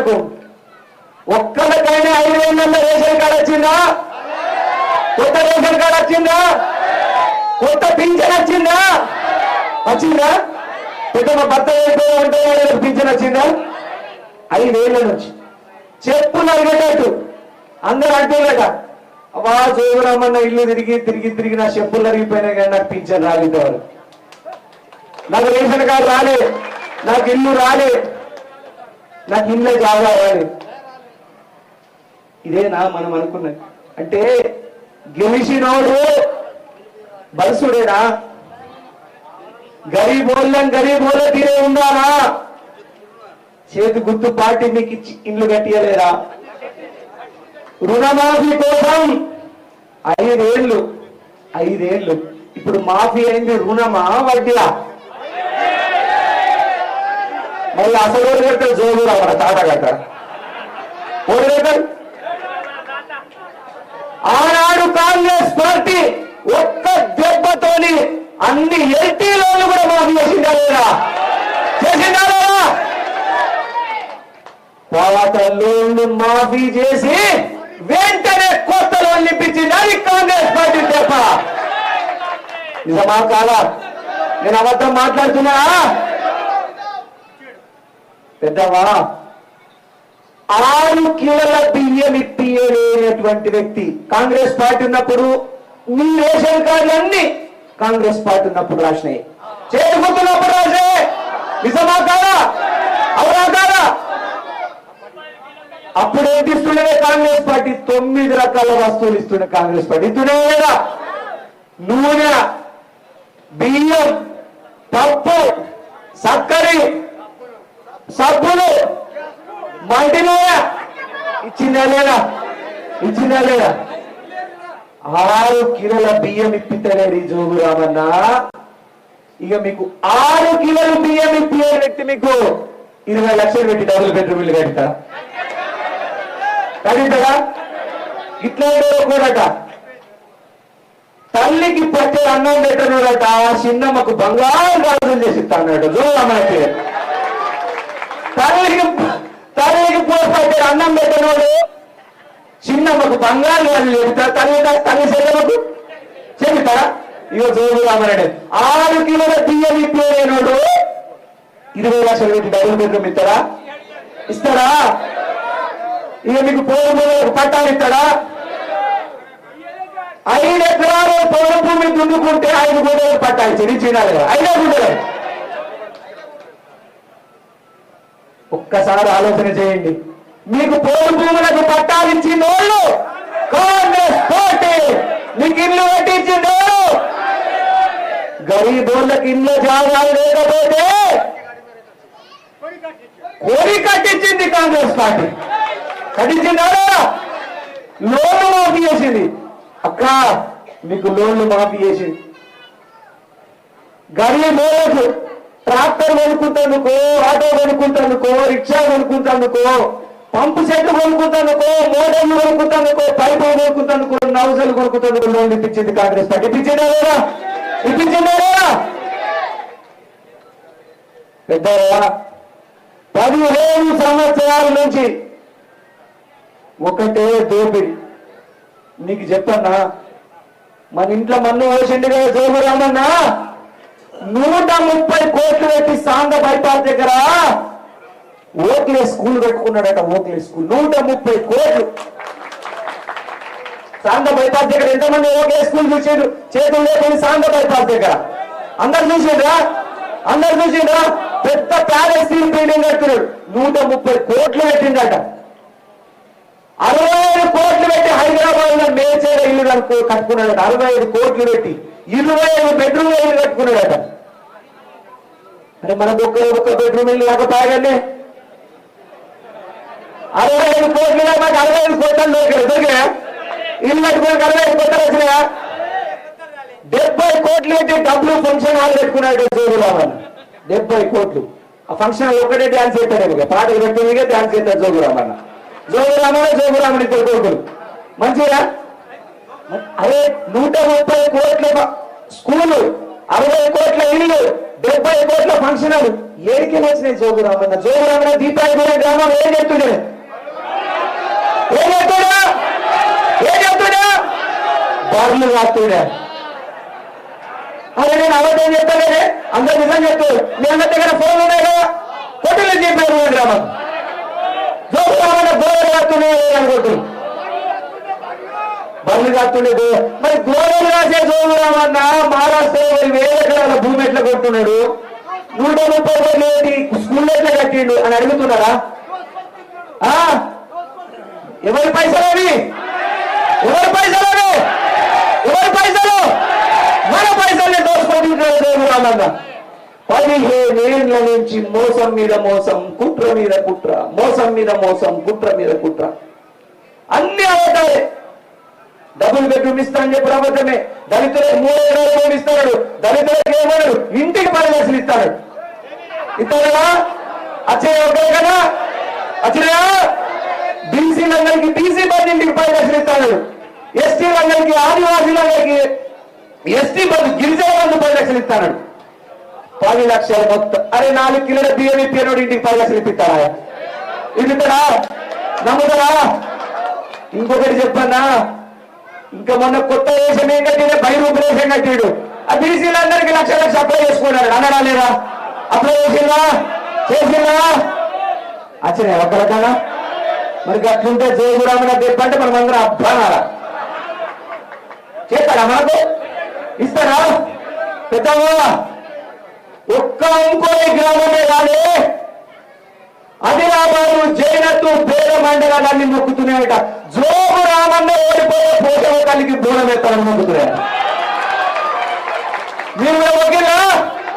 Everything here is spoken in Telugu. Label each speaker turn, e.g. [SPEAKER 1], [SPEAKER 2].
[SPEAKER 1] బిడ్డలకు ఒక్కరికైనా 5,000 రేషన్ కార్డు వచ్చిందా? కొత్త రేషన్ కార్డు వచ్చిందా? కొత్త పింఛన్ వచ్చిందా? వచ్చిందా? పెద్ద భర్త అంటే పింఛన్ వచ్చిందా? 5,000 నుంచి చెప్పులు అడిగేటట్టు అందరూ అంటేట అబ్బా జోగురామన్న ఇల్లు తిరిగి తిరిగి తిరిగి నా చెప్పులు అరిగిపోయినా కానీ నాకు పింఛన్ రాలేదు, నాకు రేషన్ కార్డు రాలే, నాకు ఇల్లు రాలే, నాకు ఇల్లే జాగా రాలే. ఇదేనా మనం అనుకున్నది? అంటే గెలిచినోడు బలుసుడేనా? గరీబోళ్ళ తీరే ఉందానా? చేతి గుర్తు పార్టీ మీకు ఇల్లు కట్టియలేదా? రుణమాఫీ కోసం 5 ఏళ్ళు ఇప్పుడు మాఫీ అయింది. రుణమా వడ్డీలా? మళ్ళీ అసలు కట్టారు జోగురా మన తాత కట్టారు. ఆనాడు కాంగ్రెస్ పార్టీ ఒక్క దెబ్బతోని అన్ని ఎల్టీ లోన్లు కూడా మాఫీ చేసిందా లేదా? చేసిందా లేదా? పాత లోన్లు మాఫీ చేసి వెంటనే కొత్త లోన్లు ఇప్పించింది అది కాంగ్రెస్ పార్టీ తప్ప. నిజమా కాదా? నేను అబద్ధం మాట్లాడుతున్నా? పెద్దవా 6 కిలోల బియ్యం ఇప్పియలేనటువంటి వ్యక్తి కాంగ్రెస్ పార్టీ ఉన్నప్పుడు మీ రేషన్ కార్డులన్నీ కాంగ్రెస్ పార్టీ ఉన్నప్పుడు రాసినాయి, చేతుకుతున్నప్పుడు రాసినాయి. నిజమా కాదా? అవునా కాదా? అప్పుడు ఏంటి ఇస్తుండే కాంగ్రెస్ పార్టీ? 9 రకాల వస్తువులు ఇస్తుండే కాంగ్రెస్ పార్టీ. ఇస్తుండే లేదా? నూనె, బియ్యం, పప్పు, చక్కెర, సబ్బులు, మంటి నూనె ఇచ్చిందా లేదా? ఇచ్చిందా లేదా? 6 కిలోల బియ్యం ఇప్పితలేడు ఈ జోగురామన్న. ఇక మీకు 6 కిలోల బియ్యం ఇప్పే వ్యక్తి మీకు 20 లక్షలు పెట్టి డబుల్ బెడ్రూమ్ ఇల్లు కడతారా? కడతారా? ఇట్లా కూడట తల్లికి పట్టే అన్నం పెట్టనుడట చిన్నమ్మకు బంగారు రాజులు చేసి ఇస్తాడు జోగురామన్నకి. తల్లికి పట్టే అన్నం పెట్టనోడు చిన్నమ్మకు బంగారు రాజులు చెబుతారు. తల్లి చెల్లెమ్మకు చెబుతారా? ఇక జోగురామన్న 6 కిలోల బియ్యం ఇప్పేనోడు 20 లక్షలు పెట్టి డబుల్ బెడ్రూమ్ ఇస్తారా? ఇస్తారా? ఇక మీకు పోరు పట్టాలు ఇస్తాడా? 5 ఎకరాలు పౌర భూమి దున్నుకుంటే 5 గోడలు పట్టాలి చెల్లించాలి. 5 గుండెలు. ఒక్కసారి ఆలోచన చేయండి. మీకు పౌర భూములకు పట్టాలు ఇచ్చిన వాళ్ళు కాంగ్రెస్ పార్టీ. మీకు ఇల్లు కట్టించిన వాళ్ళు గరీబోళ్ళకి ఇల్లు జాగాలు లేకపోతే కోరి కట్టించింది కాంగ్రెస్ పార్టీ. కట్టించిందా? లోన్లు మాఫీ చేసింది. అక్క మీకు లోన్లు మాఫీ చేసింది. గరీబోళ్ళకు ట్రాక్టర్ కొనుక్కుంటానుకో, ఆటో కొనుక్కుంటానుకో, రిక్షా కొనుక్కుంటానుకో, పంపు సెట్ కొనుక్కుంటానుకో, మోటార్లు కొనుక్కుంటానుకో, పైపు కొనుక్కుంటానుకో, నౌజలు కొనుక్కుంటానుకో లోన్లు ఇప్పించింది కాంగ్రెస్ పార్టీ. ఇప్పించిందా లేదా? ఇప్పించిందా లేదా? పెద్దవా 15 సంవత్సరాల నుంచి ఒకటే దోపిడి. నీకు చెప్పన్నా, మన ఇంట్లో మన్ను వేసిండు కదా జోగురామన్న, 130 కోట్లు పెట్టి సాంగ బైపాస్ దగ్గర ఓక్లే స్కూల్ పెట్టుకున్నాడట. ఓక్లే స్కూల్ 130 కోట్లు. సాంగ బైపాస్ దగ్గర ఎంతమంది ఓక్లే స్కూల్ చూసారు? చేతులు లేకపోతే సాంగ బైపాస్ దగ్గర అందరు చూసిండ్రా? అందరు చూసిండ్రా? పెద్ద ప్యాలెస్ బిల్డింగ్ కడుతున్నాడు. 130 కోట్లు పెట్టిండట. 65 కోట్లు పెట్టి హైదరాబాద్ లో మేచేర ఇల్లు కట్టుకున్నాడట. 65 కోట్లు పెట్టి 25 బెడ్రూమ్ ఇల్లు కట్టుకున్నాడట. అరే మనకు ఒక్క బెడ్రూమ్ ఇల్లు లేకపోయాగండి. 65 కోట్లు మాకు 65 కోట్లు దొరికినా ఇల్లు కట్టుకుని 65 కోట్లు వచ్చినాయా? 70 కోట్లు పెట్టి డబ్బులు ఫంక్షన్ హాల్ పెట్టుకున్నాడు జోగురామన్. 70 కోట్లు. ఆ ఫంక్షన్ హాల్ ఒకటే డాన్స్ చేస్తాడు. పాటలు పెట్టిందిగా డాన్స్ చేస్తాడు జోగురామన్న. జోగురామన్ ఇద్దరు కొడుకులు మంచిగా. అదే 130 కోట్ల స్కూలు, 60 కోట్ల ఇల్లు, 70 కోట్ల ఫంక్షన్ హాల్ ఏడికి వచ్చినాయి జోగురామన్న దీపాయగూడ గ్రామం ఏం చెప్తుండే బర్లు కాస్తుడే. అదే నేను అబద్ధం చెప్తానే అందరు నిజం చెప్తూ మీ అందరి దగ్గర ఫోన్ ఉన్నాయి కదా కొట్టలు దీపాయగూడ గ్రామం జోగురామన్న గోడలు కాస్తుండే అనుకుంటున్నారు బర్లు కాస్తుండే. మరి గోడలు రాసే జోగురామన్న మహారాష్ట్రలో 1000 ఎకరాల భూమి ఎట్లా కొట్టున్నాడు 130 కోట్లు స్కూల్ ఎట్లా కట్టిండు అని అడుగుతున్నారా? ఎవరి పైసలు అవి? ఎవరి పైసలు అవి? ఎవరి పైసలు? మన పైసల్ని దోచుకుంటున్నాడు జోగురామన్న. 15 ఏళ్ల నుంచి మోసం మీద మోసం, కుట్ర మీద కుట్ర, మోసం మీద మోసం, కుట్ర మీద కుట్ర, అన్ని అబద్ధాలే. డబుల్ బెడ్రూమ్ ఇస్తానని చెప్పి అబద్ధమే. దళితులకు 3 ఎకరాల భూమి ఇస్తాడు. దళితులకు ఏమన్నాడు? ఇంటికి 10 లక్షలు ఇస్తాడు. ఇస్తాడా? వచ్చినాయా? ఒకే కదా వచ్చినాయా? బీసీలందరికీ బీసీ బంధు ఇంటికి 10 లక్షలు ఇస్తాడు. ఎస్టీలందరికీ ఆదివాసీలందరికీ ఎస్టీ బంధు గిరిజన బంధు 10 లక్షలు ఇస్తాడు. 10 లక్షలు మొత్తం. అరే 4 కిలోల బియ్యం ఇప్పినోడు ఇంటికి 10 లక్షలు ఇప్పిస్తాడా? ఇప్పిస్తాడా? నమ్ముతారా? ఇంకొకటి చెప్పన్నా, ఇంకా మొన్న కొత్త రేషన్ ఏం కట్టిన బైరూపు రేషన్ కట్టిడు. ఆ బీసీలందరికీ లక్ష అప్లై చేసుకున్నాడు. అన్నారా లేదా? అప్లై చేసిందా? చేసిందా? వచ్చినాయి ఒక్క రకంగా. మరి అట్లుంటే జోగురామన్న చెప్పంటే మనం అందరం అబ్బానారా? చేస్తారా? మనకు ఇస్తారా? పెద్దవా ఒక్క ఇంకోటి గ్రామమే కాదే ఆదిలాబాదు జైనత్తు పేద మండలాన్ని మొక్కుతున్నాయట. జోగురామన్న ఓడిపోయే పోషవ తల్లికి బోనం ఎత్తాలని మొక్కుతున్నాయట. మీరు మొక్కినా?